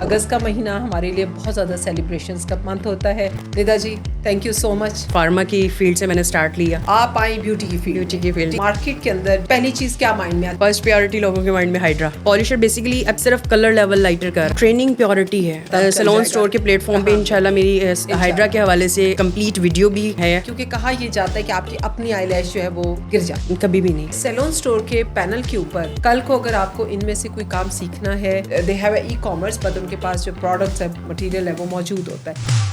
اگست کا مہینہ ہمارے لیے بہت زیادہ سیلیبریشنز کا منتھ ہوتا ہے. Nida ji thank you so much. Pharma کی فیلڈ سے میں نے اسٹارٹ لیا. آپ آئی بیوٹی کی فیلڈ. مارکیٹ کے اندر پہلی چیز کیا مائنڈ میں آتی ہے؟ فرسٹ پیورٹی لوگوں کے مائنڈ میں ہائیڈرا پالشر. بیسیکلی اب صرف کلر لیول لائٹر کا ٹریننگ پیورٹی ہے. سیلون اسٹور کے پلیٹ فارم پہ انشاءاللہ میری ہائیڈرا کے حوالے سے کمپلیٹ ویڈیو بھی ہے. کیونکہ کہا یہ جاتا ہے کہ آپ کی اپنی آئی لیش جو ہے وہ گر جاتی. کبھی بھی نہیں. سیلون اسٹور کے پینل کے اوپر کل کو اگر آپ کو ان میں سے کوئی کام سیکھنا ہے, they have a e commerce but in کے پاس جو پروڈکٹس ہے مٹیریل ہے وہ موجود ہوتا ہے.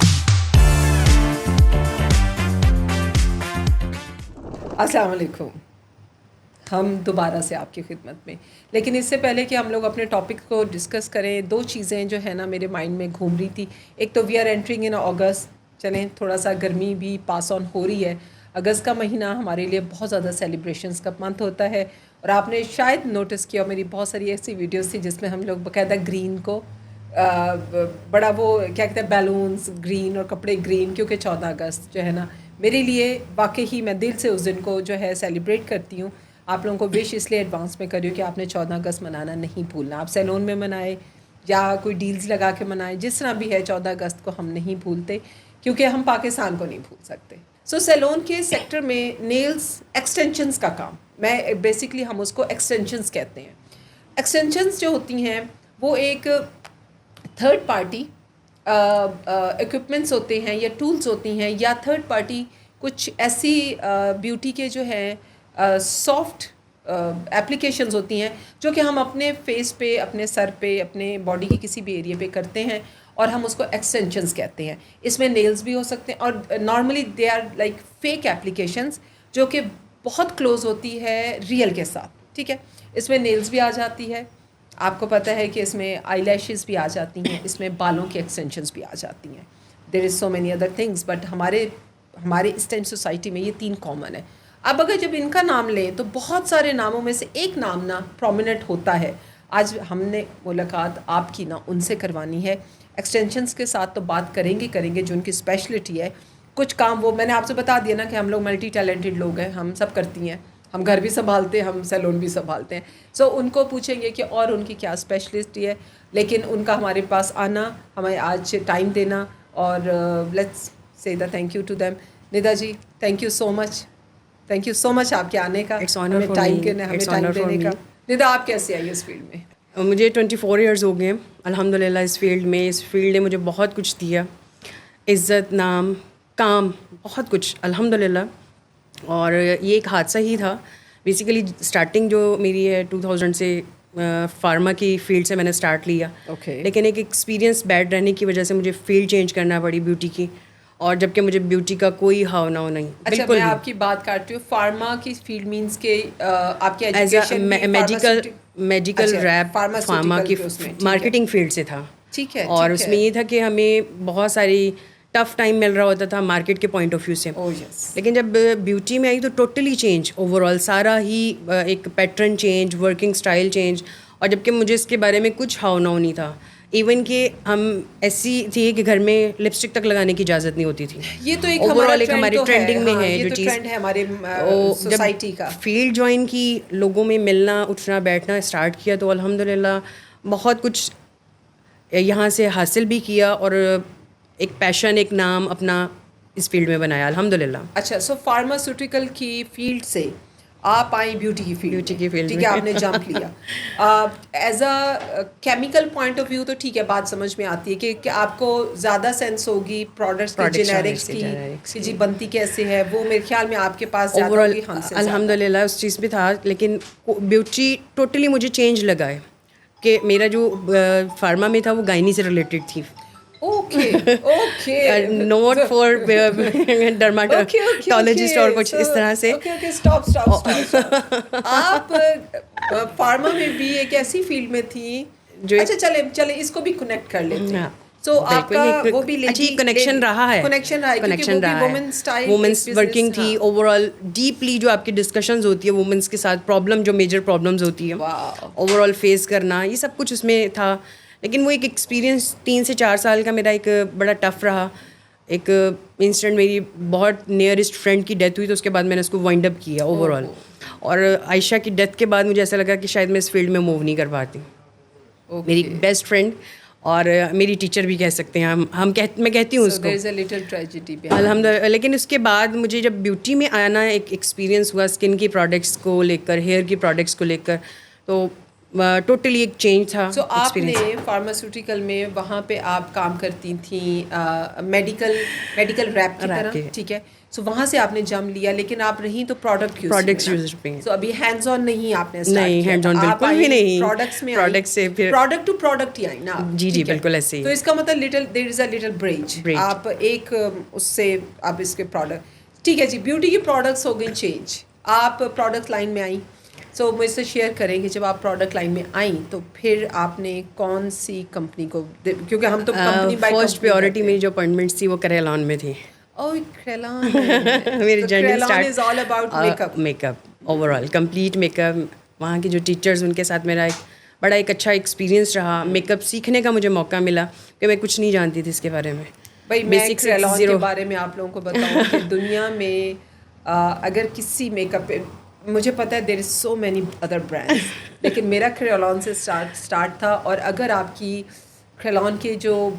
السلام علیکم. ہم دوبارہ سے آپ کی خدمت میں, لیکن اس سے پہلے کہ ہم لوگ اپنے ٹاپک کو ڈسکس کریں, دو چیزیں جو ہے نا میرے مائنڈ میں گھوم رہی تھی. ایک تو وی آر انٹرنگ ان اگست. چلیں تھوڑا سا گرمی بھی پاس آن ہو رہی ہے. اگست کا مہینہ ہمارے لیے بہت زیادہ سیلیبریشنز کا منتھ ہوتا ہے, اور آپ نے شاید نوٹس کیا, میری بہت ساری ایسی ویڈیوز تھی جس میں ہم لوگ باقاعدہ گرین کو بڑا وہ کیا کہتے ہیں بیلونس گرین اور کپڑے گرین, کیونکہ 14 اگست جو ہے نا میرے لیے واقعی ہی میں دل سے اس دن کو جو ہے سیلیبریٹ کرتی ہوں. آپ لوگوں کو وش اس لیے ایڈوانس میں کر رہی ہوں کہ آپ نے 14 اگست منانا نہیں بھولنا. آپ سیلون میں منائے یا کوئی ڈیلز لگا کے منائے, جس طرح بھی ہے 14 اگست کو ہم نہیں بھولتے, کیونکہ ہم پاکستان کو نہیں بھول سکتے. سیلون کے سیکٹر میں نیلز ایکسٹینشنز کا کام, میں بیسکلی ہم اس کو ایکسٹینشنز کہتے ہیں. ایکسٹینشنز جو ہوتی ہیں وہ ایک تھرڈ پارٹی ایکوپمنٹس ہوتے ہیں یا ٹولز ہوتی ہیں, یا تھرڈ پارٹی کچھ ایسی بیوٹی کے جو ہیں سافٹ ایپلیکیشنز ہوتی ہیں جو کہ ہم اپنے فیس پہ, اپنے سر پہ, اپنے باڈی کی کسی بھی ایریا پہ کرتے ہیں, اور ہم اس کو ایکسٹینشنز کہتے ہیں. اس میں نیلز بھی ہو سکتے ہیں, اور normally they are like fake applications جو کہ بہت کلوز ہوتی ہے ریئل کے ساتھ. ٹھیک ہے, اس میں نیلز بھی آ جاتی ہے, آپ کو پتہ ہے کہ اس میں آئی لیشز بھی آ جاتی ہیں, اس میں بالوں کی ایکسٹینشنز بھی آ جاتی ہیں. There is so many other things, but ہمارے اس ٹائم سوسائٹی میں یہ 3 کامن ہے. اب اگر جب ان کا نام لیں تو بہت سارے ناموں میں سے ایک نام نا پرومیننٹ ہوتا ہے. آج ہم نے ملاقات آپ کی نا ان سے کروانی ہے. ایکسٹینشنز کے ساتھ تو بات کریں گے جو ان کی اسپیشلٹی ہے. کچھ کام وہ میں نے آپ سے بتا دیا نا کہ ہم لوگ ملٹی ٹیلنٹڈ لوگ ہیں, ہم سب کرتی ہیں, ہم گھر بھی سنبھالتے ہیں, ہم سیلون بھی سنبھالتے ہیں. ان کو پوچھیں گے کہ اور ان کی کیا اسپیشلسٹی ہے, لیکن ان کا ہمارے پاس آنا, ہمیں آج ٹائم دینا, اور let's say the thank you to them. Nida ji thank you so much. Thank you so much آپ کے آنے کا, ہمیں ٹائم دینے کا. ندا آپ کیسے آئیے اس فیلڈ میں؟ مجھے 24 ایئرز ہو گئے الحمدللہ اس فیلڈ میں. اس فیلڈ نے مجھے بہت کچھ دیا, عزت, نام, کام, بہت کچھ الحمدللہ. اور یہ ایک حادثہ ہی تھا. بیسیکلی اسٹارٹنگ جو میری ہے 2000 سے فارما کی فیلڈ سے میں نے اسٹارٹ لیا, لیکن ایک ایکسپیرینس بیڈ رہنے کی وجہ سے مجھے فیلڈ چینج کرنا پڑی بیوٹی کی, اور جب کہ مجھے بیوٹی کا کوئی ہاو ناو نہیں. اچھا میں آپ کی بات کاٹتی ہوں. فارما کی فیلڈ مینس کہ آپ کی ایجوکیشن میڈیکل ریپ فارما کی مارکیٹنگ فیلڈ سے تھا. ٹھیک ہے, اور اس میں یہ تھا کہ ہمیں بہت ساری ٹف ٹائم مل رہا ہوتا تھا مارکیٹ کے پوائنٹ آف ویو سے. لیکن جب بیوٹی میں آئی تو ٹوٹلی چینج, اوور آل سارا ہی ایک pattern change, working style change. اور جب کہ مجھے اس کے بارے میں کچھ ہاؤ ناؤ نہیں تھا. ایون کہ ہم ایسی تھی کہ گھر میں لپسٹک تک لگانے کی اجازت نہیں ہوتی تھی. یہ تو ایک ہماری ٹرینڈنگ میں ہے جو چیز ہمارے سوسائٹی کا. فیلڈ جوائن کی, لوگوں میں ملنا اٹھنا بیٹھنا اسٹارٹ کیا, تو الحمدللہ بہت کچھ یہاں سے حاصل بھی کیا, اور ایک پیشن, ایک نام اپنا اس فیلڈ میں بنایا الحمدللہ. اچھا فارماسیوٹیکل کی فیلڈ سے آپ آئی بیوٹی کی فیلڈ. ٹھیک ہے, آپ نے جمپ لیا. As a chemical point of view تو ٹھیک ہے, بات سمجھ میں آتی ہے کہ آپ کو زیادہ سینس ہوگی پروڈکٹس کی, جنیرکس کی جی بنتی کیسے ہے, وہ میرے خیال میں آپ کے پاس زیادہ ہوگی ہم سے. الحمدللہ اس چیز پہ تھا, لیکن بیوٹی ٹوٹلی مجھے چینج لگا ہے کہ میرا جو فارما میں تھا وہ گائنی سے ریلیٹڈ تھی. نوٹ فار ڈرماٹولوجسٹ اور کچھ اس طرح سے. آپ فارما میں بھی ایک ایسی فیلڈ میں تھی جو, اچھا چلے اس کو بھی کنیکٹ کر لیتے ہیں. سو آپ کا وہ بھی کنیکشن رہا ہے, وومنس ورکنگ تھی. اوور آل ڈیپلی جو آپ کی ڈسکشنز ہوتی ہے وومنس کے ساتھ, پرابلم جو میجر پرابلمز ہوتی ہے اوور آل فیس کرنا, یہ سب کچھ اس میں تھا. لیکن وہ ایک ایکسپیرینس 3 سے 4 سال کا میرا ایک بڑا ٹف رہا. ایک انسٹنٹ میری بہت نیئرسٹ فرینڈ کی ڈیتھ ہوئی, تو اس کے بعد میں نے اس کو وائنڈ اپ کیا اوور آل. اور عائشہ کی ڈیتھ کے بعد مجھے ایسا لگا کہ شاید میں اس فیلڈ میں موو نہیں کر پاتی. میری بیسٹ فرینڈ, اور میری ٹیچر بھی کہہ سکتے ہیں میں کہتی ہوں اس کو الحمد للہ. لیکن اس کے بعد مجھے جب بیوٹی میں آنا ایک ایکسپیرینس ہوا اسکن کی پروڈکٹس کو لے کر, ہیئر کی پروڈکٹس کو لے کر, تو ٹوٹلی ایک چینج تھا. سو آپ نے فارماسیوٹیکل میں وہاں پہ آپ کام کرتی تھیں میڈیکل ریپ کی طرح, ٹھیک ہے. سو وہاں سے آپ نے جم لیا, لیکن آپ رہیں تو پروڈکٹس یوز پہ. سو ابھی ہینڈز آن نہیں آپ نے نہیں, ہینڈز آن بالکل بھی نہیں. پروڈکٹس میں پروڈکٹ سے پھر پروڈکٹ ٹو پروڈکٹ ہی آئی نا. جی بالکل ایسے ہی. تو اس کا مطلب دیر از اے لٹل برج. آپ ایک اس سے آپ اس کے پروڈکٹ, ٹھیک ہے جی. بیوٹی کی پروڈکٹس ہو گئی چینج, آپ پروڈکٹ لائن میں آئیں. سو مجھ سے شیئر کریں کہ جب آپ پروڈکٹ لائن میں آئیں تو پھر آپ نے کون سی کمپنی کو, کیونکہ ہم تو کمپنی بائی فرسٹ پریورٹی میری جو اپوائنٹمنٹس تھی وہ کریلان میں تھی. میری journey start make up, over all complete make up. وہاں کے جو ٹیچرز ان کے ساتھ میرا ایک اچھا ایکسپیرینس رہا. میک اپ سیکھنے کا مجھے موقع ملا کہ میں کچھ نہیں جانتی تھی اس کے بارے میں. بھائی میں کریلان کے بارے میں آپ لوگوں کو بتاؤں کہ دنیا میں اگر کسی میک اپ پہ, مجھے پتہ ہے دیر is so many other brands, لیکن میرا کریلان سے اسٹارٹ تھا. اور اگر آپ کی کریلان کے جو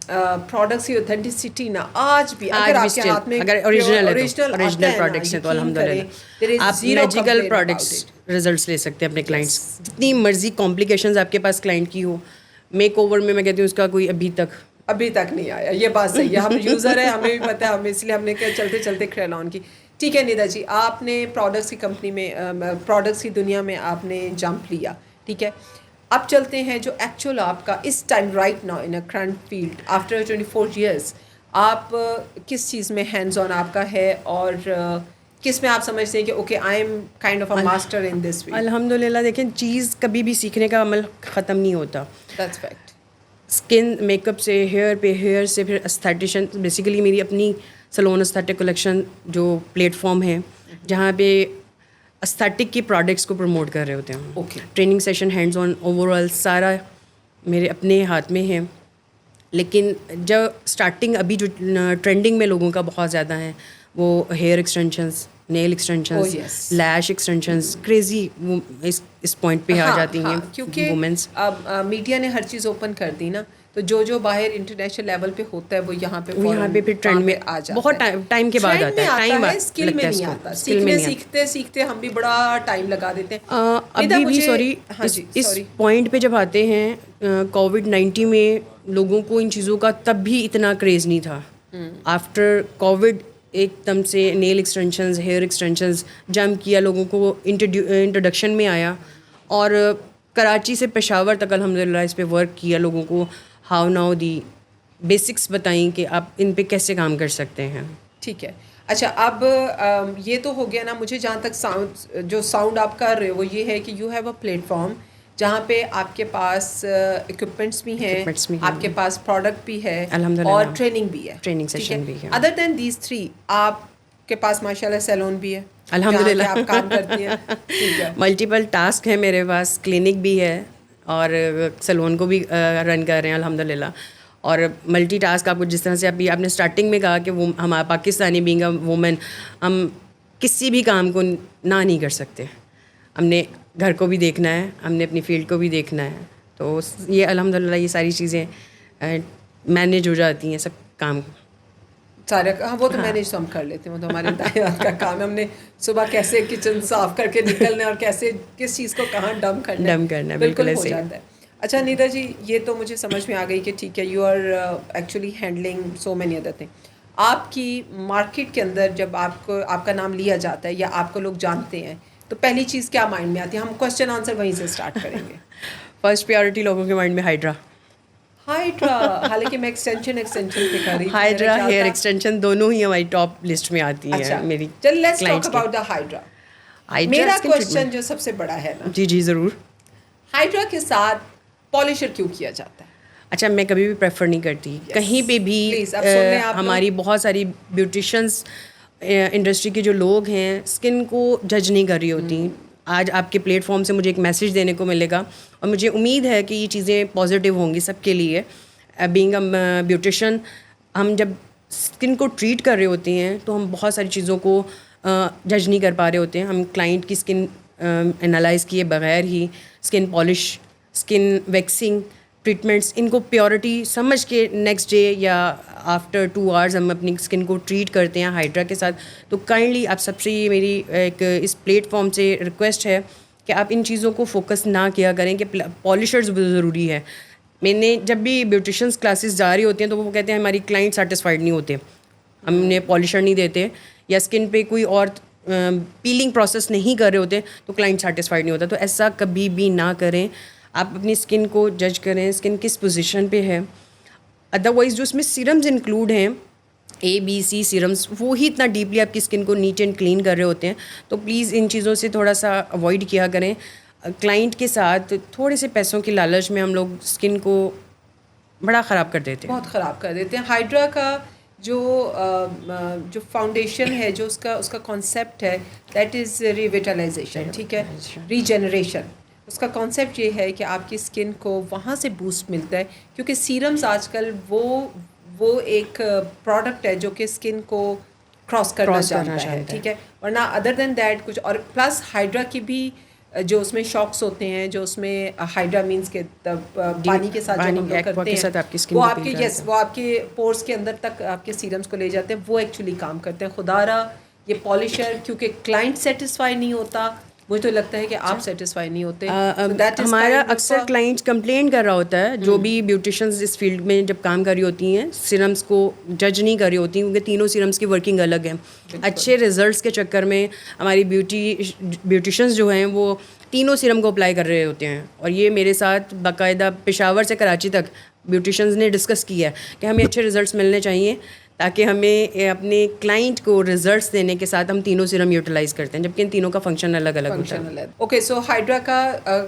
پروڈکٹس کی اوتھینٹسٹی نا آج بھی اگر آپ کے ہاتھ میں اوریجنل پروڈکٹس ہیں تو الحمدللہ آپ میجیکل پروڈکٹس ریزلٹس لے سکتے ہیں اپنے کلائنٹس. جتنی مرضی کمپلیکیشنز آپ کے پاس کلائنٹ کی ہو, میک اوور میں کہتی ہوں اس کا کوئی ابھی تک نہیں آیا. یہ بات صحیح ہے, ہم یوزر ہیں, ہمیں بھی پتہ ہے, ہم اس لیے ہم نے کہا چلتے چلتے کریلان کی. ٹھیک ہے ندا جی, آپ نے پروڈکٹس کی کمپنی میں, پروڈکٹس کی دنیا میں آپ نے جمپ لیا, ٹھیک ہے. اب چلتے ہیں جو ایکچوئل آپ کا اس time right now in a current field after 24 years, آپ کس چیز میں ہینڈز آن آپ کا ہے اور کس میں آپ سمجھتے ہیں کہ okay I am kind of a master in this field? الحمد للہ دیکھیں, چیز کبھی بھی سیکھنے کا عمل ختم نہیں ہوتا. That's fact. Skin make up سے ہیئر سے پھر استھیٹیشن. بیسیکلی میری اپنی سلون استھیٹک کلیکشن جو پلیٹ فارم ہے جہاں پہ استھیٹک کی پروڈکٹس کو پروموٹ کر رہے ہوتے ہیں. Okay. Training session, hands on, over all سارا میرے اپنے ہاتھ میں ہے. لیکن جب اسٹارٹنگ ابھی جو ٹرینڈنگ میں لوگوں کا بہت زیادہ ہے وہ ہیئر ایکسٹینشنز, نیل ایکسٹینشنز, لیش ایکسٹینشنز, کریزی اس پوائنٹ پہ آ جاتی ہیں کیونکہ وومنس. اب میڈیا نے ہر چیز اوپن کر دی نا, تو جو باہر انٹرنیشنل لیول پہ ہوتا ہے وہ یہاں پہ پھر ٹرینڈ میں آ جاتا ہے. بہت ٹائم کے بعد آتا ہے, اسکل میں نہیں آتا. سیکھتے ہم بھی بڑا ٹائم لگا دیتے ہیں. ابھی بھی سوری اس پوائنٹ پہ جب آتے ہیں کووڈ-19 میں لوگوں کو ان چیزوں کا تب بھی اتنا کریز نہیں تھا. آفٹر کووڈ ایک دم سے نیل ایکسٹینشنز, ہیئر ایکسٹینشنز جمپ کیا, لوگوں کو انٹروڈکشن میں آیا. اور کراچی سے پشاور تک الحمد للہ اس پہ ورک کیا, لوگوں کو ہاؤ ناؤ دی بیسکس بتائیں کہ آپ ان پہ کیسے کام کر سکتے ہیں. ٹھیک ہے. اچھا, اب یہ تو ہو گیا نا. مجھے جہاں تک ساؤنڈ آپ کر رہے ہو وہ یہ ہے کہ you have a plate form جہاں پہ آپ کے پاس اکوپمنٹس بھی ہیں, آپ کے پاس پروڈکٹ بھی ہے اور ٹریننگ بھی ہے, ٹریننگ سیشن بھی ہے. ادر دین دیز 3 آپ کے پاس ماشاء اللہ سیلون بھی ہے, الحمد للہ آپ کام کرتی ہیں. ٹھیک ہے. ملٹیپل ٹاسک ہے میرے پاس, کلینک بھی ہے اور سیلون کو بھی رن کر رہے ہیں الحمد للہ. اور ملٹی ٹاسک آپ کو جس طرح سے ابھی آپ نے اسٹارٹنگ میں کہا کہ وہ ہمارا پاکستانی بینگ اے وومن, ہم کسی بھی کام کو نہ نہیں کر سکتے. ہم نے گھر کو بھی دیکھنا ہے, ہم نے اپنی فیلڈ کو بھی دیکھنا ہے. تو یہ الحمد للہ یہ ساری چیزیں مینیج ہو جاتی ہیں, سب کام سارے. وہ تو مینیج تو ہم کر لیتے ہیں, وہ تو ہمارے دائیں کا کام ہے. ہم نے صبح کیسے کچن صاف کر کے نکلنا ہے اور کیسے کس چیز کو کہاں ڈمپ کرنا ہے, بالکل ہو جاتا ہے. اچھا نیدا جی, یہ تو مجھے سمجھ میں آ گئی کہ ٹھیک ہے you are actually handling so many other thing. آپ کی مارکیٹ کے اندر جب آپ کا نام لیا جاتا ہے یا آپ کو لوگ جانتے ہیں تو پہلی چیز کیا مائنڈ میں آتی ہے؟ ہم کوشچن آنسر وہیں سے اسٹارٹ کریں گے. فرسٹ پریورٹی لوگوں کے مائنڈ میں ہائیڈرا, حالانکہ میں ایکسٹینشن پہ کر رہی تھی. ہائیڈرا, ہیئر ایکسٹینشن دونوں ہی ہماری ٹاپ لسٹ میں آتی ہیں میری. چل let's talk about the hydra. میرا کوشچن جو سب سے بڑا ہے نا, جی ضرور, ہائیڈرا کے ساتھ پالشر کیوں کیا جاتا ہے؟ اچھا, میں کبھی بھی پریفر نہیں کرتی کہیں پہ بھی. ہماری بہت ساری بیوٹیشنس انڈسٹری کے جو لوگ ہیں اسکن کو جج نہیں کر رہی ہوتی. آج آپ کے پلیٹ فارم سے مجھے ایک میسیج دینے کو ملے گا اور مجھے امید ہے کہ یہ چیزیں پازیٹیو ہوں گی سب کے لیے. بینگ اے بیوٹیشین, ہم جب اسکن کو ٹریٹ کر رہے ہوتے ہیں تو ہم بہت ساری چیزوں کو جج نہیں کر پا رہے ہوتے ہیں. ہم کلائنٹ کی اسکن انالائز کیے بغیر ہی skin polish, skin waxing, treatments ان کو پیورٹی سمجھ کے نیکسٹ ڈے یا آفٹر 2 hours ہم اپنی اسکن کو ٹریٹ کرتے ہیں ہائڈرا کے ساتھ. تو کائنڈلی آپ سب سے یہ میری ایک اس پلیٹ فارم سے ریکویسٹ ہے کہ آپ ان چیزوں کو فوکس نہ کیا کریں کہ پالشرز ضروری ہے. میں نے جب بھی بیوٹیشنس کلاسز جا رہی ہوتی ہیں تو وہ کہتے ہیں ہماری کلائنٹ سیٹسفائڈ نہیں ہوتے, ہم انہیں پالشر نہیں دیتے, یا اسکن پہ کوئی اور پیلنگ پروسیس نہیں کر رہے ہوتے تو کلائنٹ سیٹسفائڈ نہیں ہوتا. تو ایسا کبھی بھی نہ کریں. آپ اپنی اسکن کو جج کریں اسکن کس پوزیشن پہ ہے. ادروائز جو اس میں سیرمز انکلوڈ ہیں ABC سیرمز, وہی اتنا ڈیپلی آپ کی اسکن کو نیٹ اینڈ کلین کر رہے ہوتے ہیں. تو پلیز ان چیزوں سے تھوڑا سا اوائڈ کیا کریں. کلائنٹ کے ساتھ تھوڑے سے پیسوں کی لالچ میں ہم لوگ اسکن کو بڑا خراب کر دیتے ہیں, بہت خراب کر دیتے ہیں. ہائڈرا کا جو فاؤنڈیشن ہے, جو اس کا کانسیپٹ ہے, دیٹ از ریویٹلائزیشن. ٹھیک ہے, ریجنریشن. اس کا کانسیپٹ یہ ہے کہ آپ کی اسکن کو وہاں سے بوسٹ ملتا ہے, کیونکہ سیرمز آج کل وہ ایک پروڈکٹ ہے جو کہ اسکن کو کراس کرنا چاہتا ہے. ٹھیک ہے, ورنہ ادر دین دیٹ کچھ. اور پلس ہائڈرا کی بھی جو اس میں شاکس ہوتے ہیں, جو اس میں ہائڈرا مینس کے پانی کے ساتھ جو ہم لوگ کرتے ہیں, وہ آپ کے پورس کے اندر تک آپ کے سیرمز کو لے جاتے ہیں, وہ ایکچولی کام کرتے ہیں. خدا را یہ پالشر کیونکہ کلائنٹ سیٹسفائی نہیں ہوتا, مجھے تو لگتا ہے کہ آپ سیٹسفائی نہیں ہوتے. ہمارا اکثر کلائنٹ کمپلین کر رہا ہوتا ہے, جو بھی بیوٹیشنز اس فیلڈ میں جب کام کر رہی ہوتی ہیں سیرمز کو جج نہیں کر رہی ہوتی, کیونکہ تینوں سیرمز کی ورکنگ الگ ہے. اچھے ریزلٹس کے چکر میں ہماری بیوٹیشنز جو ہیں وہ تینوں سیرم کو اپلائی کر رہے ہوتے ہیں. اور یہ میرے ساتھ باقاعدہ پشاور سے کراچی تک بیوٹیشنز نے ڈسکس کیا ہے کہ ہمیں اچھے ریزلٹس ملنے چاہیے تاکہ ہمیں اپنے کلائنٹ کو ریزلٹس دینے کے ساتھ ہم تینوں سیرم یوٹیلائز کرتے ہیں, جبکہ ان تینوں کا فنکشن الگ الگ ہوتا ہے. اوکے, سو ہائڈرا کا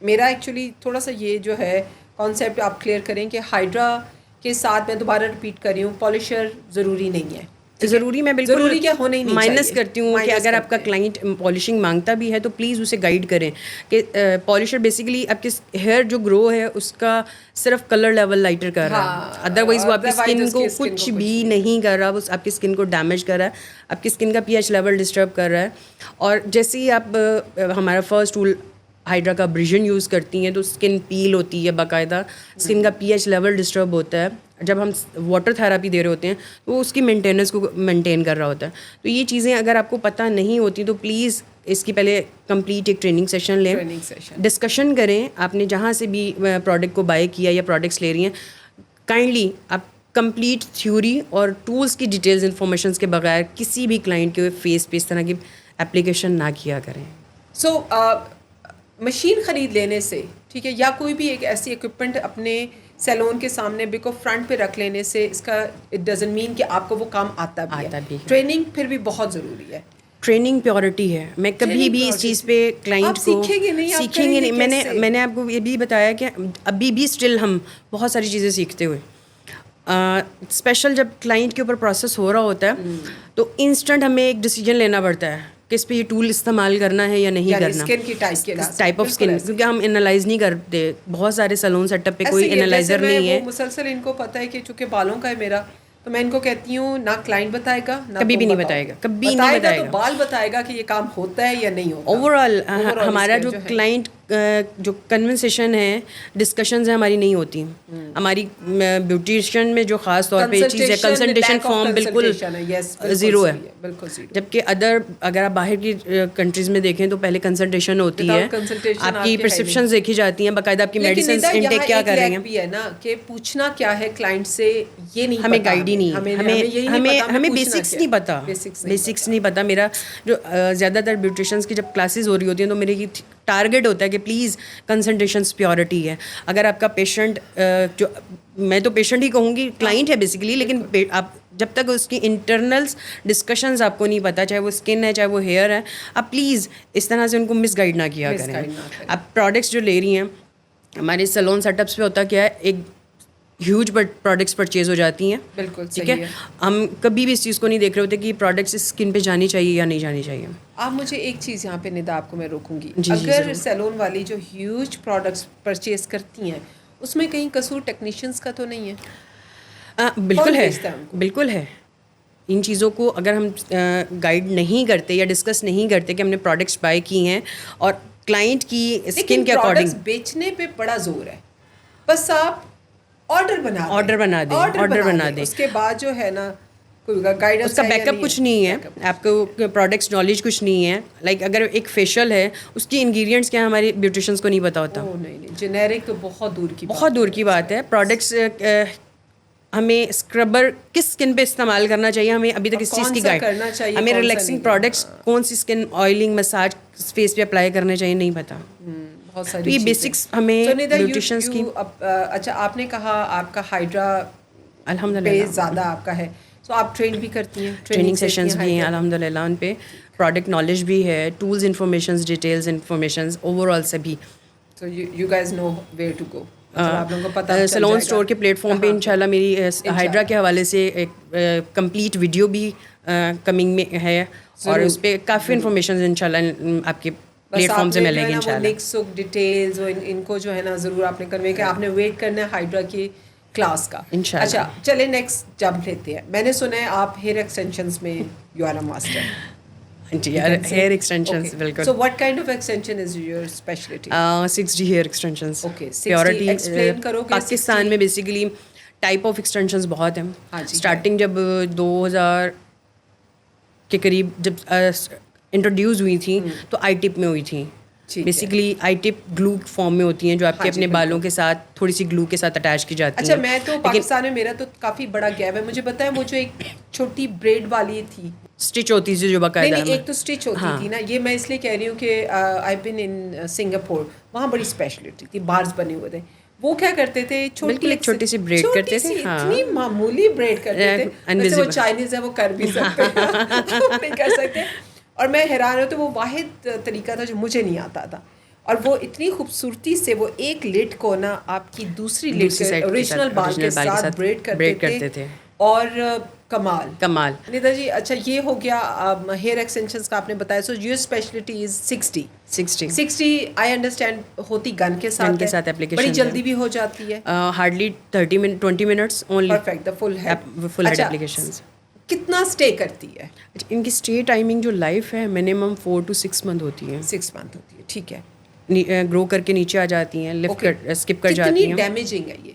میرا ایکچولی تھوڑا سا یہ جو ہے کانسیپٹ آپ کلیئر کریں کہ ہائڈرا کے ساتھ میں دوبارہ رپیٹ کر رہی ہوں, پالشر ضروری نہیں ہے. ضروری میں بالکل ضروری کیا ہونا ہی نہیں مائنس کرتی ہوں کہ اگر آپ کا کلائنٹ پالشنگ مانگتا بھی ہے تو پلیز اسے گائیڈ کریں کہ پالشر بیسیکلی آپ کے ہیئر جو گرو ہے اس کا صرف کلر لیول لائٹر کر رہا ہے, ادروائز وہ آپ کی اسکن کو کچھ بھی نہیں کر رہا, وہ آپ کی اسکن کو ڈیمیج کر رہا ہے, آپ کی اسکن کا pH لیول ڈسٹرب کر رہا ہے. اور جیسے ہی آپ ہمارا فرسٹ ٹول ہائڈرا کا بریجن یوز کرتی ہیں تو اسکن پیل ہوتی ہے, باقاعدہ اسکن کا pH لیول ڈسٹرب ہوتا ہے. جب ہم واٹر تھراپی دے رہے ہوتے ہیں تو وہ اس کی مینٹیننس کو مینٹین کر رہا ہوتا ہے. تو یہ چیزیں اگر آپ کو پتہ نہیں ہوتی تو پلیز اس کی پہلے کمپلیٹ ایک ٹریننگ سیشن لیں, ڈسکشن کریں. آپ نے جہاں سے بھی پروڈکٹ کو بائی کیا یا پروڈکٹس لے رہی ہیں, کائنڈلی آپ کمپلیٹ تھیوری اور ٹولس کی ڈیٹیلز انفارمیشنس کے بغیر کسی بھی کلائنٹ کے فیس پہ اس طرح کی اپلیکیشن نہ کیا کریں. سو مشین خرید لینے سے, ٹھیک ہے, یا کوئی بھی ایک ایسی اکوپمنٹ اپنے سیلون کے سامنے بالکل فرنٹ پہ رکھ لینے سے اس کا اٹ ڈزنٹ مین کہ آپ کو وہ کام آتا بھی ہے. ٹریننگ پھر بھی بہت ضروری ہے. ٹریننگ پیورٹی ہے. میں کبھی بھی اس چیز پہ کلائنٹ کو سیکھیں گے نہیں. میں نے آپ کو یہ بھی بتایا کہ ابھی بھی اسٹل ہم بہت ساری چیزیں سیکھتے ہوئے, اسپیشل جب کلائنٹ کے اوپر پروسیس ہو رہا ہوتا ہے تو انسٹنٹ ہمیں ایک ڈیسیجن لینا پڑتا ہے کہ اس پہ یہ ٹول استعمال کرنا ہے یا نہیں کرنا, ٹائپ آف اسکن, کیونکہ ہم انالائز نہیں کرتے. بہت سارے سیلون سیٹ اپ پہ کوئی انالائزر نہیں ہے. مسلسل ان کو پتہ ہے کہ چونکہ بالوں کا ہے میرا, تو میں ان کو کہتی ہوں نہ کلائنٹ بتائے گا, کبھی بھی نہیں بتائے گا, کبھی نہیں بتائے گا. تو بال بتائے گا کہ یہ کام ہوتا ہے یا نہیں ہوتا. اوور آل ہمارا جو کلائنٹ جو کنورسیشن ہے, ڈسکشنز ہیں, ہماری نہیں ہوتی. ہماری بیوٹیشین میں جو خاص طور پہ چیز ہے کنسلٹیشن فارم بالکل زیرو ہے. جبکہ اگر آپ باہر کی کنٹریز میں دیکھیں تو پہلے کنسلٹیشن ہوتی ہے, آپ کی پرسپشنز دیکھی جاتی ہیں, باقاعدہ آپ کی میڈیسنز انٹیک کیا کر رہے ہیں. بھی ہے نا کہ پوچھنا کیا ہے کلائنٹ سے, یہ نہیں ہمیں گائیڈ ہی نہیں, ہمیں بیسکس نہیں پتہ, بیسکس نہیں پتہ. میرا جو زیادہ تر بیوٹیشنس کی جب کلاسز ہو رہی ہوتی ہیں تو میرے ٹارگیٹ ہوتا ہے کہ پلیز کنسلٹیشنس پیورٹی ہے. اگر آپ کا پیشنٹ, جو میں تو پیشنٹ ہی کہوں گی, کلائنٹ ہے بیسیکلی, لیکن آپ جب تک اس کی انٹرنلس ڈسکشنز آپ کو نہیں پتہ, چاہے وہ اسکن ہے چاہے وہ ہیئر ہے, آپ پلیز اس طرح سے ان کو مس گائڈ نہ کیا کریں. آپ پروڈکٹس جو لے رہی ہیں, ہمارے سیلون سیٹ اپس پہ ہوتا کیا ہے, ایک ہیوج پروڈکٹس پرچیز ہو جاتی ہیں. بالکل ٹھیک ہے, ہم کبھی بھی اس چیز کو نہیں دیکھ رہے ہوتے کہ پروڈکٹس اسکن پہ جانی چاہیے یا نہیں جانی چاہیے. آپ مجھے ایک چیز یہاں پہ ندا آپ کو میں روکوں گی, اگر سیلون والی جو ہیوج پروڈکٹس پرچیز کرتی ہیں اس میں کہیں قصور ٹیکنیشینس کا تو نہیں ہے؟ بالکل ہے, بالکل ہے. ان چیزوں کو اگر ہم گائیڈ نہیں کرتے یا ڈسکس نہیں کرتے کہ ہم نے پروڈکٹس بائی کی ہیں اور کلائنٹ کی اسکن کے اکارڈنگ, بیچنے پہ بڑا زور ہے, بس آپ آرڈر بنا دیں. اس کے بعد جو ہے نا کوئی گائیڈنس اس کا بیک اپ کچھ نہیں ہے, آپ کو پروڈکٹس نالج کچھ نہیں ہے. لائک اگر ایک فیشیل ہے اس کی انگریڈینٹس کیا ہمارے بیوٹیشینس کو نہیں پتا ہوتا. نہیں, جنیرک تو بہت دور کی بات ہے. پروڈکٹس ہمیں اسکربر کس اسکن پہ استعمال کرنا چاہیے, ہمیں ابھی تک اس چیز کی گائڈ, ہمیں ریلیکسنگ پروڈکٹس کون سی اسکن آئلنگ مساج فیس پہ اپلائی کرنے چاہیے نہیں پتا. بہت ساری یہ بیسکس ہمیں بیوٹیشینس کی. اچھا, آپ نے کہا آپ کا ہائیڈرا الحمدللہ زیادہ آپ کا ہے, تو آپ ٹرین بھی کرتی ہیں, ٹریننگ سیشنز بھی ہیں الحمدللہ, ان پہ پروڈکٹ نالج بھی ہے, tools informations details informations over all سبھی. So you guys know where to go. Salon store کے پلیٹ فارم پہ انشاءاللہ میری ہائیڈرا کے حوالے سے ایک کمپلیٹ ویڈیو بھی کمنگ میں ہے, اور اس پہ کافی انفارمیشن انشاءاللہ آپ کے پلیٹ فارم سے ملے گی انشاءاللہ. ڈیٹیلز ان کو جو ہے نا ضرور آپ نے کرنے کہ آپ نے ویٹ کرنا ہے ہائیڈرا کی کلاس کا. اچھا چلے نیکسٹ جمپ لیتے ہیں. میں نے سنا ہے آپ ہیئر ایکسٹینشنز میں یو آر اے ماسٹر. جی, ہیئر ایکسٹینشنز بالکل. So what kind of extension is your specialty? 6D hair extensions. Okay, 6D explain کرو کہ پاکستان میں بیسیکلی ٹائپ آف ایکسٹینشنز بہت ہیں. اسٹارٹنگ جب 2000 کے قریب جب انٹروڈیوس ہوئی تھیں تو آئی ٹپ میں ہوئی تھیں. Basically I tip glue form میں ہوتی ہیں جو آپ کے اپنے بالوں کے ساتھ تھوڑی سی گلو کے ساتھ اٹیچ کی جاتی ہیں. اچھا, میں تو پاکستان میں میرا تو کافی بڑا گیپ ہے. مجھے پتا ہے وہ جو ایک چھوٹی بریڈ والی تھی, اسٹچ ہوتی تھی جو باقاعدہ, نہیں ایک تو اسٹچ ہوتی تھی نا. یہ میں اس لیے کہہ رہی ہوں کہ آئی بن ان سنگاپور, وہاں بڑی اسپیشلٹی تھی, بارز بنے ہوئے تھے. وہ کیا کرتے تھے, چھوٹی سی بریڈ کرتے تھے, اتنی معمولی بریڈ کرتے تھے. وہ چائنیز ہے, وہ کر بھی سکتے نہیں کر سکتے. اور میں حیران ہوں, تو وہ واحد طریقہ تھا جو مجھے نہیں آتا تھا. اور وہ اتنی خوبصورتی سے وہ ایک لٹ کو نا آپ کی دوسری لٹ اوریجنل بال کے ساتھ بریڈ کرتے تھے. اور کمال نیتا جی. اچھا, یہ ہو گیا ہیئر ایکسٹینشنز کا آپ نے بتایا. So your speciality is 60 I understand ہوتی گن کے ساتھ ایپلیکیشن, بڑی جلدی بھی ہو جاتی ہے. Hardly 20 minutes only. پرفیکٹ, دا فل ہیڈ ایپلیکیشنز. کتنا اسٹے کرتی ہے ان کی اسٹے ٹائمنگ جو لائف ہے منیمم 4 to 6 month ہوتی ہے. 6 month ہوتی ہے, ٹھیک ہے. گرو کر کے نیچے آ جاتی ہیں, لفٹ کر اسکپ کر جاتی ہیں. کتنی ڈیمیجنگ ہے یہ؟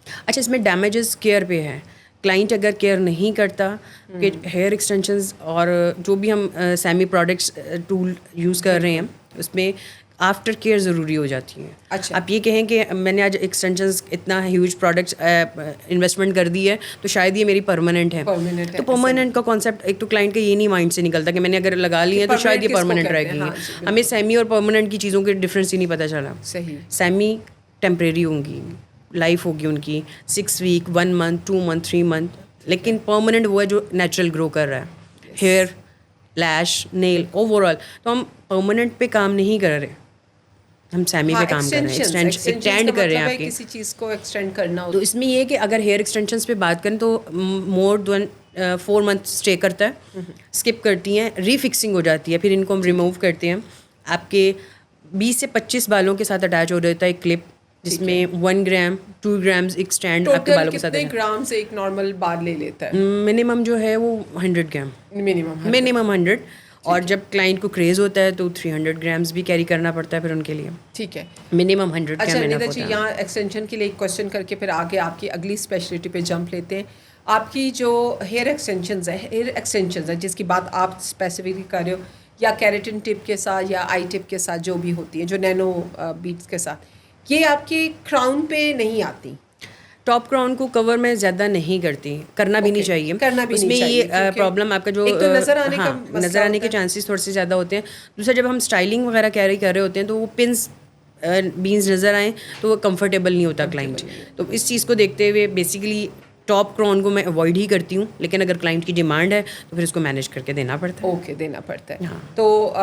اچھا, اس میں ڈیمیجز کیئر پہ ہے. کلائنٹ اگر کیئر نہیں کرتا کہ ہیئر ایکسٹینشنز اور جو بھی ہم سیمی پروڈکٹس ٹول یوز کر رہے ہیں اس میں آفٹر کیئر ضروری ہو جاتی ہے. اچھا, آپ یہ کہیں کہ میں نے آج ایکسٹینشنز اتنا ہیوج پروڈکٹس انویسٹمنٹ کر دی ہے تو شاید یہ میری پرماننٹ ہے. تو پرماننٹ کا کانسیپٹ ایک تو کلائنٹ کا یہ نہیں مائنڈ سے نکلتا کہ میں نے اگر لگا لی ہے تو شاید یہ پرماننٹ رہے گی. ہمیں سیمی اور پرماننٹ کی چیزوں کے ڈفرینس ہی نہیں پتہ چلا. سیمی ٹیمپریری ہوں گی, لائف ہوگی ان کی 6 week, 1 month, 2 month, 3 month, لیکن پرماننٹ وہ ہے جو نیچرل گرو کر رہا ہے. ہیئر, لیش, نیل, اوور آل. تو ہم پرماننٹ پہ کام نہیں کر رہے, ہم سیمی پہ کام کر رہے ہیں, ایکسٹینڈ کر رہے ہیں آپ کسی چیز کو ایکسٹینڈ کرنا. تو اس میں یہ کہ اگر ہیئر ایکسٹینشنس پہ بات کریں تو مور دین 4 months اسٹے کرتا ہے. اسکپ کرتی ہیں, ری فکسنگ ہو جاتی ہے, پھر ان کو ہم ریموو کرتے ہیں. آپ کے 20 سے 25 بالوں کے ساتھ اٹیچ ہو جاتا ہے ایک کلپ, جس میں 1 gram 2 grams ایک اسٹینڈ آپ کے بالوں کے ساتھ. کتنے گرام سے ایک نارمل بال لے لیتا ہے؟ منیمم جو ہے وہ 100 gram, منیمم 100. اور جب کلائنٹ کو کریز ہوتا ہے تو 300 grams بھی کیری کرنا پڑتا ہے پھر ان کے لیے. ٹھیک ہے, منیمم 100. اچھا نیتا جی, یہاں ایکسٹینشن کے لیے ایک کوشچن کر کے پھر آگے آپ کی اگلی اسپیشلٹی پہ جمپ لیتے ہیں. آپ کی جو ہیئر ایکسٹینشنز ہیں جس کی بات آپ اسپیسیفکلی کر رہے ہو, یا کیریٹن ٹپ کے ساتھ یا آئی ٹپ کے ساتھ جو بھی ہوتی ہیں, جو نینو بیٹس کے ساتھ, یہ آپ کے کراؤن پہ نہیں آتی. ٹاپ کراؤن کو کور میں زیادہ نہیں کرتی, کرنا بھی نہیں چاہیے. اس میں یہ پرابلم آپ کا جو نظر آنے کے چانسز تھوڑے سے زیادہ ہوتے ہیں. دوسرا, جب ہم اسٹائلنگ وغیرہ کیری کر رہے ہوتے ہیں تو وہ پنس بینز نظر آئیں تو وہ کمفرٹیبل نہیں ہوتا کلائنٹ. تو اس چیز کو دیکھتے ہوئے بیسیکلی ٹاپ کراؤن کو میں اوائڈ ہی کرتی ہوں, لیکن اگر کلائنٹ کی ڈیمانڈ ہے تو پھر اس کو مینیج کر کے دینا پڑتا ہے. اوکے, دینا پڑتا ہے. تو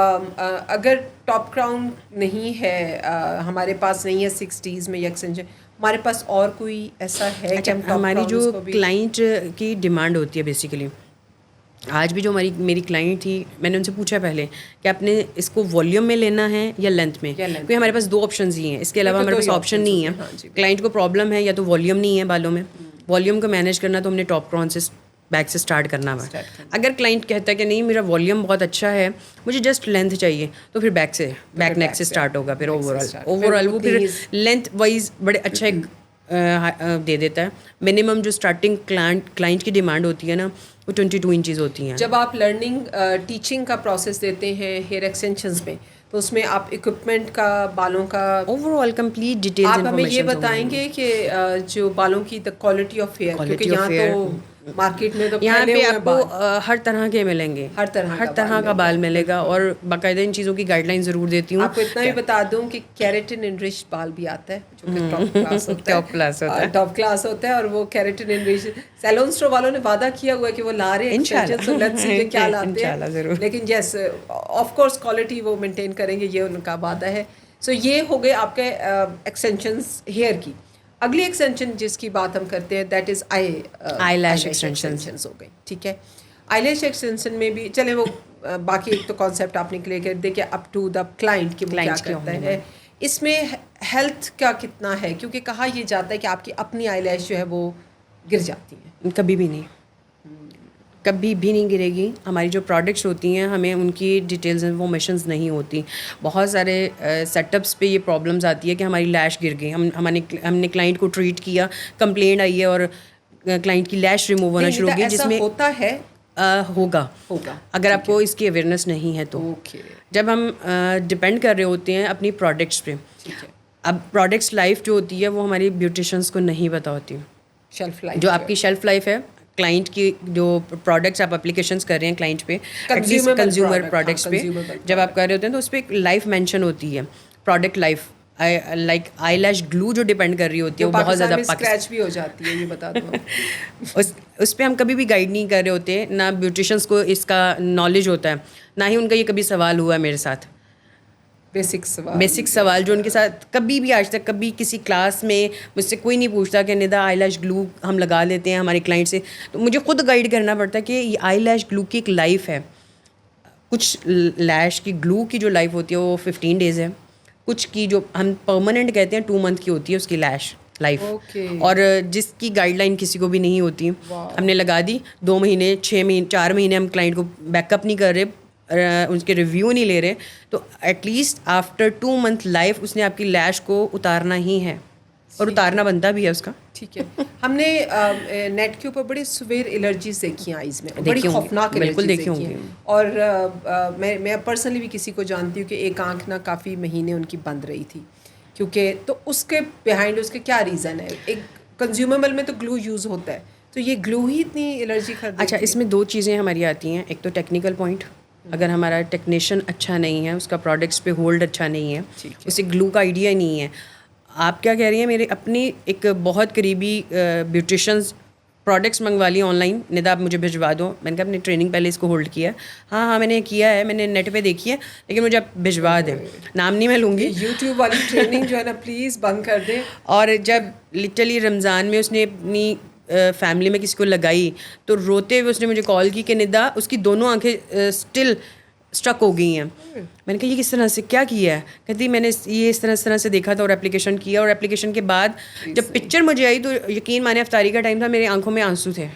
اگر ٹاپ کراؤن نہیں ہے ہمارے پاس, نہیں ہے 60s میں یا ایکسٹینشن, ہمارے پاس اور کوئی ایسا ہے کہ ہماری جو کلائنٹ کی ڈیمانڈ ہوتی ہے بیسیکلی, آج بھی جو میری کلائنٹ تھی, میں نے ان سے پوچھا پہلے کہ آپ نے اس کو والیوم میں لینا ہے یا لینتھ میں, کیونکہ ہمارے پاس 2 آپشنز ہی ہیں, اس کے علاوہ ہمارے پاس آپشن نہیں ہے. کلائنٹ کو پرابلم ہے یا تو والیوم نہیں ہے بالوں میں, والیوم کو مینیج کرنا تو ہم نے ٹاپ کراؤن سے بیک سے اسٹارٹ کرنا ہوا. اگر کلائنٹ کہتا ہے کہ نہیں میرا والیوم بہت اچھا ہے, مجھے جسٹ لینتھ چاہیے, تو پھر بیک نیک سے اسٹارٹ ہوگا. پھر اوور آل وہ پھر لینتھ وائز بڑے اچھا ایک دے دیتا ہے. منیمم جو اسٹارٹنگ کلائنٹ کی ڈیمانڈ ہوتی ہے نا وہ 22 انچز ہوتی ہیں. جب آپ لرننگ ٹیچنگ کا پروسیس دیتے ہیں ہیئر ایکسٹینشنز میں تو اس میں آپ اکوپمنٹ کا بالوں کا اوور آل کمپلیٹ ڈیٹیلز آپ ہمیں یہ بتائیں گے کہ جو بالوں کی دا کوالٹی آف ہیئر, کیونکہ یہاں تو مارکیٹ میں تو یہاں پہ آپ کو ہر طرح کے ملیں گے, ہر طرح کا بال ملے گا, اور باقاعدہ ان چیزوں کی گائیڈ لائن ضرور دیتی ہوں. آپ کو اتنا بھی بتا دوں کہ کیریٹن انریچڈ بال بھی آتا ہے جو کہ ٹاپ کلاس ہوتا ہے, اور وہ کیریٹن انریچڈ سیلون اسٹور والوں نے وعدہ کیا ہوا ہے کہ وہ لا رہے ہیں کیا لاتے ہیں, لیکن یس آف کورس کوالٹی وہ مینٹین کریں گے, یہ ان کا وعدہ ہے. سو یہ ہو گئے آپ کے ایکسٹینشنز ہیئر کی. اگلی ایکسٹینشن جس کی بات ہم کرتے ہیں that is eyelash extensions ہو گئی. ٹھیک ہے, آئی لیش ایکسٹینشن میں بھی چلے وہ باقی ایک تو کانسیپٹ آپ نے کلیئر کر دیا کہ اپ ٹو دا کلائنٹ کہ وہ کیا کرتا ہے. اس میں ہیلتھ کا کتنا ہے, کیونکہ کہا یہ جاتا ہے کہ آپ کی اپنی آئی لیش جو ہے وہ گر جاتی ہیں. کبھی بھی نہیں گرے گی. ہماری جو پروڈکٹس ہوتی ہیں ہمیں ان کی ڈیٹیلز انفارمیشنز نہیں ہوتی. بہت سارے سیٹ اپس پہ یہ پرابلمز آتی ہے کہ ہماری لیش گر گئی, ہم نے کلائنٹ کو ٹریٹ کیا, کمپلینٹ آئی ہے اور کلائنٹ کی لیش ریموو ہونا شروع ہو گئی, جس میں ہوتا ہے ہوگا اگر آپ کو اس کی اویئرنیس نہیں ہے تو. جب ہم ڈپینڈ کر رہے ہوتے ہیں اپنی پروڈکٹس پہ, اب پروڈکٹس لائف جو ہوتی ہے وہ ہماری بیوٹیشنس کو نہیں پتہ ہوتی. شیلف لائف جو آپ کی شیلف لائف ہے کلائنٹ کی, جو پروڈکٹس آپ اپلیکیشنز کر رہے ہیں کلائنٹ پہ, ایٹ لیسٹ کنزیومر پروڈکٹس پہ جب آپ کر رہے ہوتے ہیں تو اس پہ ایک لائف مینشن ہوتی ہے, product life. Like eyelash glue جو ڈپینڈ کر رہی ہوتی ہے وہ بہت زیادہ اسکریچ بھی ہو جاتی ہے, یہ بتا دوں. اس پہ ہم کبھی بھی گائیڈ نہیں کر رہے ہوتے, نہ بیوٹیشنس کو اس کا نالج ہوتا ہے, نہ ہی ان کا یہ کبھی سوال ہوا ہے میرے ساتھ. بیسک سوال جو ان کے ساتھ کبھی بھی آج تک کبھی کسی کلاس میں مجھ سے کوئی نہیں پوچھتا کہ ندا آئی لیش گلو ہم لگا لیتے ہیں ہمارے کلائنٹ سے, تو مجھے خود گائیڈ کرنا پڑتا ہے کہ یہ آئی لیش گلو کی ایک لائف ہے. کچھ لیش کی گلو کی جو لائف ہوتی ہے وہ 15 days ہے, کچھ کی جو ہم پرماننٹ کہتے ہیں 2 month کی ہوتی ہے اس کی لیش لائف, اور جس کی گائیڈ لائن کسی کو بھی نہیں ہوتی. ہم نے لگا دی 2 مہینے 6 مہینے 4 مہینے ہم کلائنٹ کو بیک اپ نہیں کر رہے, اس کے ریویو نہیں لے رہے, تو at least after 2 month life اس نے آپ کی لیش کو اتارنا ہی ہے, اور اتارنا بنتا بھی ہے اس کا. ٹھیک ہے, ہم نے نیٹ کے اوپر بڑی سویر الرجیز دیکھی ہیں آئیز میں, بڑی خوفناک بالکل دیکھی ہیں, اور میں پرسنلی بھی کسی کو جانتی ہوں کہ ایک آنکھ نہ کافی مہینے ان کی بند رہی تھی, کیونکہ تو اس کے بیہائنڈ اس کے کیا ریزن ہے. ایک کنزیومیبل میں تو گلو یوز ہوتا ہے, تو یہ گلو ہی اتنی الرجی کر دیتی ہے. اچھا, اس میں 2 چیزیں ہماری آتی ہیں. ایک تو ٹیکنیکل پوائنٹ, اگر ہمارا ٹیکنیشین اچھا نہیں ہے, اس کا پروڈکٹس پہ ہولڈ اچھا نہیں ہے, اسے گلو کا آئیڈیا نہیں ہے. آپ کیا کہہ رہی ہیں, میرے اپنی ایک بہت قریبی بیوٹیشنز پروڈکٹس منگوا لی آن لائن, ندا آپ مجھے بھجوا دو. میں نے کہا اپنی ٹریننگ پہلے اس کو ہولڈ کیا, ہاں میں نے کیا ہے, میں نے نیٹ پہ دیکھی ہے, لیکن مجھے آپ بھجوا دیں. نام نہیں میں لوں گی, یوٹیوب والی ٹریننگ جو ہے نا پلیز بند کر دیں. اور جب لٹرلی رمضان میں اس نے اپنی فیملی میں کسی کو لگائی تو روتے ہوئے اس نے مجھے کال کی کہ ندا اس کی دونوں آنکھیں اسٹل اسٹرک ہو گئی ہیں. میں نے کہا یہ کس طرح سے کیا کیا ہے؟ کہتی میں نے یہ اس طرح سے دیکھا تھا اور اپلیکیشن کیا, اور اپلیکیشن کے بعد جب پکچر مجھے آئی تو یقین مانے افطاری کا ٹائم تھا, میری آنکھوں میں آنسو تھے.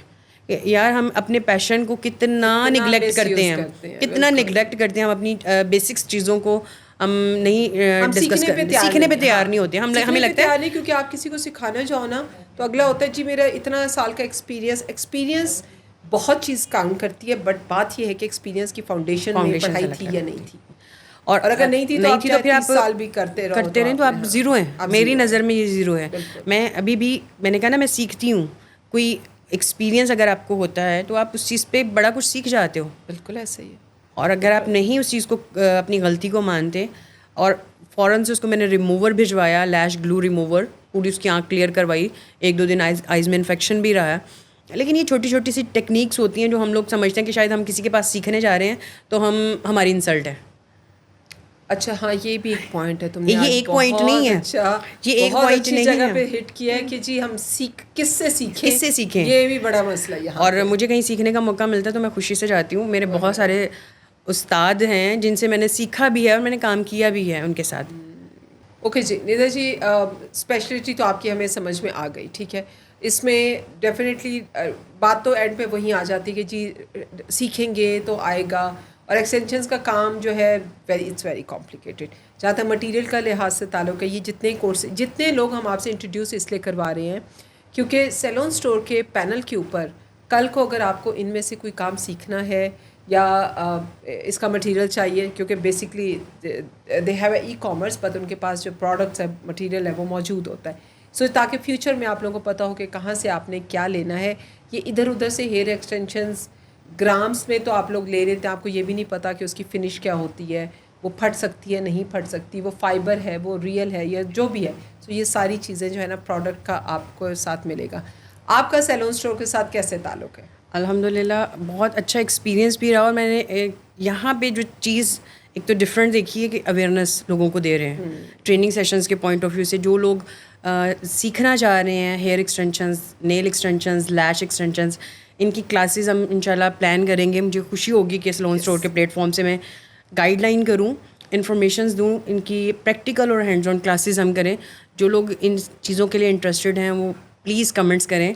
یار ہم اپنے پیشن کو کتنا نگلیکٹ کرتے ہیں, کتنا نگلیکٹ کرتے ہیں. ہم اپنی بیسکس چیزوں کو ہم نہیں ڈسکس کرتے, سیکھنے پہ تیار نہیں ہوتے. ہمیں لگتا ہے کیونکہ آپ کسی کو سکھانا جاؤ نا تو اگلا ہوتا ہے جی میرا اتنا سال کا ایکسپیرینس بہت چیز کاؤنٹ کرتی ہے, بٹ بات یہ ہے کہ ایکسپیرینس کی فاؤنڈیشن میں پڑھائی تھی یا نہیں تھی, اور اگر نہیں تھی تو پھر آپ سال بھی کرتے رہیں تو آپ زیرو ہیں. میری نظر میں یہ زیرو ہے. میں ابھی بھی میں نے کہا نا میں سیکھتی ہوں. کوئی ایکسپیرینس اگر آپ کو ہوتا ہے تو آپ اس چیز پہ بڑا کچھ سیکھ جاتے ہو. بالکل ایسا ہی ہے. اور اگر آپ نہیں اس چیز کو اپنی غلطی کو مانتے, اور فوراً سے اس کو میں نے ریموور بھجوایا, لیش گلو ریموور, پوری اس کی آنکھ کلیئر کروائی. 1-2 دن آئز میں انفیکشن بھی رہا. لیکن یہ چھوٹی چھوٹی سی ٹیکنیکس ہوتی ہیں جو ہم لوگ سمجھتے ہیں کہ شاید ہم کسی کے پاس سیکھنے جا رہے ہیں تو ہماری انسلٹ ہے. اچھا ہاں, یہ بھی ایک پوائنٹ ہے. تم نے یہ ایک پوائنٹ نہیں ہے, اچھا یہ ایک پوائنٹ نہیں ہے. جگہ پہ ہٹ کیا ہے کہ جی ہم کس سے سیکھیں, یہ بھی بڑا مسئلہ ہے. اور مجھے کہیں سیکھنے کا موقع ملتا ہے تو میں خوشی سے جاتی ہوں. میرے بہت سارے استاد ہیں جن سے میں نے سیکھا بھی ہے اور میں نے کام کیا بھی ہے ان کے ساتھ. اوکے جی, ندا جی اسپیشلٹی تو آپ کی ہمیں سمجھ میں آ گئی. ٹھیک ہے, اس میں ڈیفینیٹلی بات تو اینڈ پہ وہیں آ جاتی کہ جی سیکھیں گے تو آئے گا, اور ایکسٹینشنز کا کام جو ہے اٹس ویری کمپلیکیٹڈ. جہاں تک مٹیریل کا لحاظ سے تعلق ہے, یہ جتنے کورس جتنے لوگ ہم آپ سے انٹروڈیوس اس لیے کروا رہے ہیں کیونکہ سیلون اسٹور کے پینل کے اوپر کل کو اگر آپ کو ان میں سے کوئی کام سیکھنا ہے یا اس کا مٹیریل چاہیے, کیونکہ basically they have a e commerce, but in کے پاس جو پروڈکٹس ہے مٹیریل ہے وہ موجود ہوتا ہے. سو تاکہ فیوچر میں آپ لوگوں کو پتہ ہو کہ کہاں سے آپ نے کیا لینا ہے. یہ ادھر ادھر سے ہیئر ایکسٹینشنز گرامس میں تو آپ لوگ لے لیتے ہیں, آپ کو یہ بھی نہیں پتہ کہ اس کی فنش کیا ہوتی ہے, وہ پھٹ سکتی ہے نہیں پھٹ سکتی, وہ فائبر ہے وہ ریئل ہے یا جو بھی ہے. سو یہ ساری چیزیں جو ہے نا پروڈکٹ کا آپ کو ساتھ ملے گا. آپ کا سیلون اسٹور کے ساتھ کیسے تعلق ہے؟ الحمدللہ بہت اچھا ایکسپیرینس بھی رہا, اور میں نے یہاں پہ جو چیز ایک تو ڈفرینٹ دیکھی ہے کہ اویئرنیس لوگوں کو دے رہے ہیں ٹریننگ سیشنز کے پوائنٹ آف ویو سے. جو لوگ سیکھنا چاہ رہے ہیں ہیئر ایکسٹینشنز, نیل ایکسٹینشنز, لیش ایکسٹینشنز, ان کی کلاسز ہم انشاءاللہ پلان کریں گے. مجھے خوشی ہوگی کہ سیلون اسٹور کے پلیٹ فارم سے میں گائیڈ لائن کروں, انفارمیشنز دوں, ان کی پریکٹیکل اور ہینڈز آن کلاسز ہم کریں. جو لوگ ان چیزوں کے لیے انٹرسٹڈ ہیں وہ پلیز کمنٹس کریں,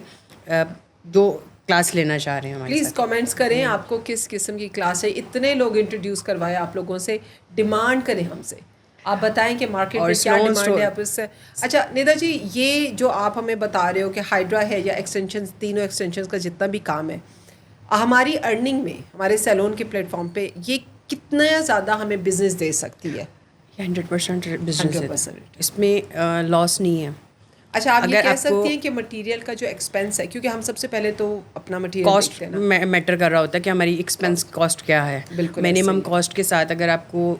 جو کلاس لینا چاہ رہے ہیں ہمارے پلیز کامنٹس کریں آپ کو کس قسم کی کلاس ہے. اتنے لوگ انٹروڈیوس کروائے آپ لوگوں سے, ڈیمانڈ کریں ہم سے, آپ بتائیں کہ مارکیٹ میں کیا ڈیمانڈ ہے آپ اس سے. اچھا ندا جی, یہ جو آپ ہمیں بتا رہے ہو کہ ہائیڈرا ہے یا ایکسٹینشنز, تینوں ایکسٹینشنز کا جتنا بھی کام ہے, ہماری ارننگ میں ہمارے سیلون کے پلیٹ فارم پہ یہ کتنا زیادہ ہمیں بزنس دے سکتی ہے؟ 100% بزنس ہے, اس میں لاس نہیں ہے. اچھا آپ یہ کہہ سکتی ہیں کہ مٹیریل کا جو ایکسپینس ہے, کیونکہ ہم سب سے پہلے تو اپنا مٹیریل کاسٹ میٹر کر رہا ہوتا ہے کہ ہماری ایکسپینس کاسٹ کیا ہے. منیمم کاسٹ کے ساتھ اگر آپ کو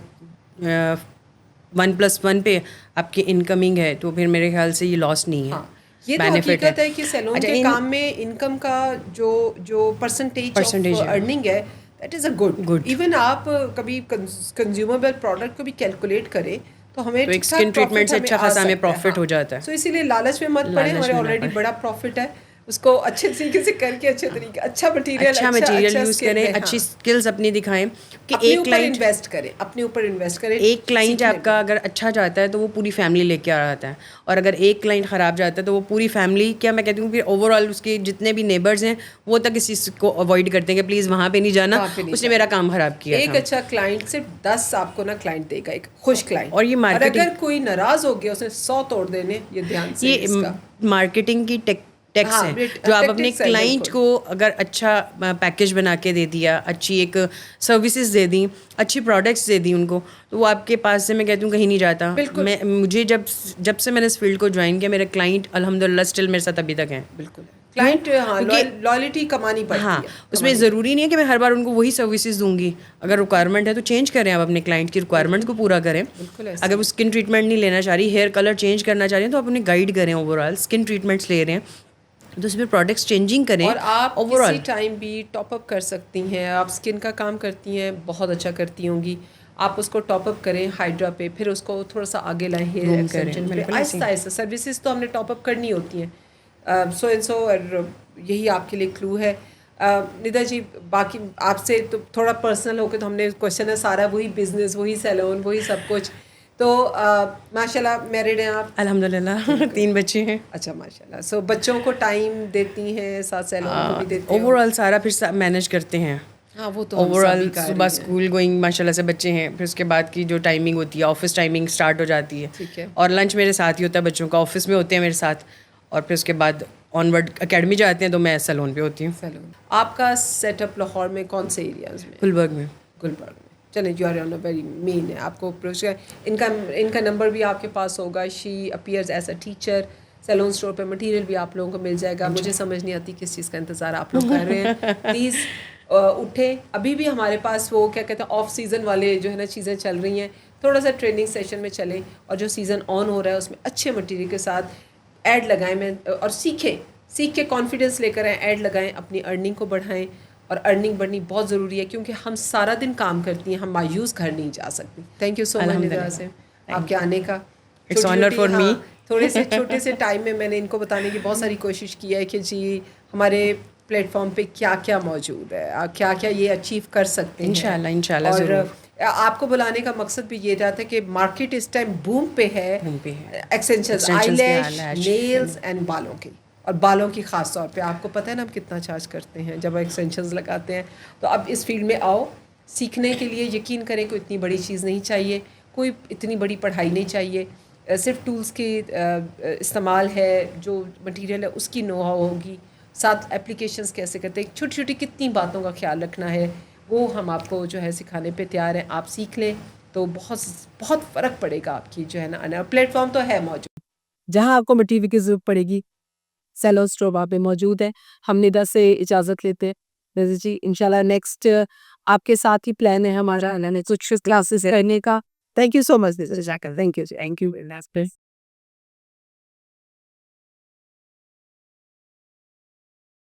1+1 پہ آپ کی انکمنگ ہے تو پھر میرے خیال سے یہ لاس نہیں ہے. یہ تو حقیقت ہے کہ سیلون کے کام میں انکم کا جو پرسنٹیج آف ارننگ ہے that is a good. Even آپ کبھی کنزیومبل پروڈکٹ کو بھی کیلکولیٹ کریں تو ہمیں اسکن ٹریٹمنٹ سے اچھا خاصا ہمیں پروفٹ ہو جاتا ہے. سو اسی لیے لالچ میں مت پڑیں, ہمارے آلریڈی بڑا پروفٹ ہے, اس کو اچھے طریقے سے کر کے اچھے طریقے اچھا مٹیریل یوز کریں, اچھی اسکلز اپنی دکھائیں کہ ایک کلائنٹ انویسٹ کریں, اپنے اوپر انویسٹ کریں. ایک کلائنٹ آپ کا اگر اچھا جاتا ہے تو وہ پوری فیملی لے کے آ رہا ہے, اور اگر ایک کلائنٹ خراب جاتا ہے تو وہ پوری فیملی, کیا میں کہتی ہوں پھر اوور آل اس کے جتنے بھی نیبرز ہیں وہ تک اس چیز کو اوائڈ کرتے ہیں کہ پلیز وہاں پہ نہیں جانا, اس نے میرا کام خراب کیا. ایک اچھا کلائنٹ صرف 10 آپ کو نا کلائنٹ دے گا, ایک خوش کلائنٹ. اور یہ اگر کوئی ناراض ہو گیا اس نے 100 توڑ دینے, یہ دھیان سے. یہ مارکیٹنگ کی ٹیکس ہیں جو آپ اپنے کلائنٹ کو اگر اچھا پیکیج بنا کے دے دیا, اچھی ایک سروسز دے دیں, اچھی پروڈکٹس دے دیں ان کو, تو وہ آپ کے پاس سے میں کہتی ہوں کہیں نہیں جاتا. مجھے جب سے میں نے اس فیلڈ کو جوائن کیا, میرے کلائنٹ الحمدللہ اسٹل میرے ساتھ ابھی تک ہیں. بالکل کلائنٹ لائلٹی کمانی پڑتی ہے. اس میں ضروری نہیں ہے کہ میں ہر بار ان کو وہی سروسز دوں گی. اگر ریکوائرمنٹ ہے تو چینج کریں, آپ اپنے کلائنٹ کی ریکوائرمنٹ کو پورا کریں. اگر وہ اسکن ٹریٹمنٹ نہیں لینا چاہ رہی, ہیئر کلر چینج کرنا چاہ رہی ہیں, تو آپ انہیں گائڈ کریں. اوور آل اسکن ٹریٹمنٹس لے رہے ہیں تو اس میں پروڈکٹس چینجنگ کریں. اور آپ کسی ٹائم بھی ٹاپ اپ کر سکتی ہیں. آپ اسکن کا کام کرتی ہیں, بہت اچھا کرتی ہوں گی, آپ اس کو ٹاپ اپ کریں ہائیڈرا پہ, پھر اس کو تھوڑا سا آگے لائیں ہیئر ایکسٹینشن پہ, آہستہ آہستہ سروسز تو ہم نے ٹاپ اپ کرنی ہوتی ہیں. سو اینڈ سو, اور یہی آپ کے لیے کلو ہے. ندا جی باقی آپ سے تو تھوڑا پرسنل ہو کے تو ہم نے کوشچن ہے سارا وہی بزنس, وہی سیلون, وہی سب کچھ. تو ماشاء اللہ میرڈ ہیں آپ؟ الحمدللہ 3 بچے ہیں. اچھا ماشاء اللہ. سو بچوں کو ٹائم دیتی ہیں, ساتھ سیلون کو بھی دیتی ہیں؟ اوور آل سارا پھر مینیج کرتے ہیں. ہاں وہ تو اوور آل صبح اسکول گوئنگ ماشاء اللہ سے بچے ہیں, پھر اس کے بعد کی جو ٹائمنگ ہوتی ہے آفس ٹائمنگ اسٹارٹ ہو جاتی ہے. ٹھیک ہے. اور لنچ میرے ساتھ ہی ہوتا ہے بچوں کا, آفس میں ہوتے ہیں میرے ساتھ, اور پھر اس کے بعد آن ورڈ اکیڈمی جاتے ہیں تو میں سیلون پہ ہوتی ہوں. سیلون. آپ کا سیٹ اپ لاہور میں کون سے ایریاز میں؟ گلبرگ میں. گلبرگ میں. چلیں, you are on a very main ہے, آپ کو اپروچ کر. ان کا نمبر بھی آپ کے پاس ہوگا. She appears as a teacher. Salon store پہ مٹیریل بھی آپ لوگوں کو مل جائے گا. مجھے سمجھ نہیں آتی کس چیز کا انتظار آپ لوگ کر رہے ہیں. پلیز اٹھیں. ابھی بھی ہمارے پاس وہ کیا کہتے ہیں آف سیزن والے جو ہے نا چیزیں چل رہی ہیں, تھوڑا سا ٹریننگ سیشن میں چلیں, اور جو سیزن آن ہو رہا ہے اس میں اچھے مٹیریل کے ساتھ ایڈ لگائیں میں, اور سیکھ کے کانفیڈنس لے کر آئیں, ایڈ لگائیں, اپنی ارننگ کو بڑھائیں. اور ارننگ بڑھنی بہت ضروری ہے, کیونکہ ہم سارا دن کام کرتی ہیں, ہم مایوس گھر نہیں جا سکتی. تھینک یو سو مچ ندا سے آپ کے آنے کا. It's honour for me. تھوڑے سے چھوٹے سے ٹائم میں نے ان کو بتانے کی بہت ساری کوشش کی ہے کہ جی ہمارے پلیٹ فارم پہ کیا کیا موجود ہے, کیا کیا یہ اچیو کر سکتے ہیں انشاءاللہ. اور آپ کو بلانے کا مقصد بھی یہ رہا تھا کہ مارکیٹ اس ٹائم بوم پہ ہے extensions, I lash, nails and بالوں کی. اور بالوں کی خاص طور پہ آپ کو پتہ ہے نا ہم کتنا چارج کرتے ہیں جب ایکسٹینشنز لگاتے ہیں. تو اب اس فیلڈ میں آؤ, سیکھنے کے لیے یقین کریں کوئی اتنی بڑی چیز نہیں چاہیے, کوئی اتنی بڑی پڑھائی نہیں چاہیے, صرف ٹولز کے استعمال ہے, جو مٹیریل ہے اس کی نو ہاؤ ہوگی, ساتھ اپلیکیشنز کیسے کرتے ہیں, چھوٹی چھوٹی کتنی باتوں کا خیال رکھنا ہے, وہ ہم آپ کو جو ہے سکھانے پہ تیار ہیں. آپ سیکھ لیں تو بہت بہت فرق پڑے گا آپ کی جو ہے نا. پلیٹ فارم تو ہے موجود, جہاں آپ کو مٹیریل کی ضرورت پڑے گی سیلو اسٹور وہاں پہ موجود ہے. ہم ندا سے اجازت لیتے ہیں. ندا جی انشاءاللہ نیکسٹ آپ کے ساتھ ہی پلان ہے ہمارا کچھ کلاسز کرنے کا. Thank you so much. Thank you.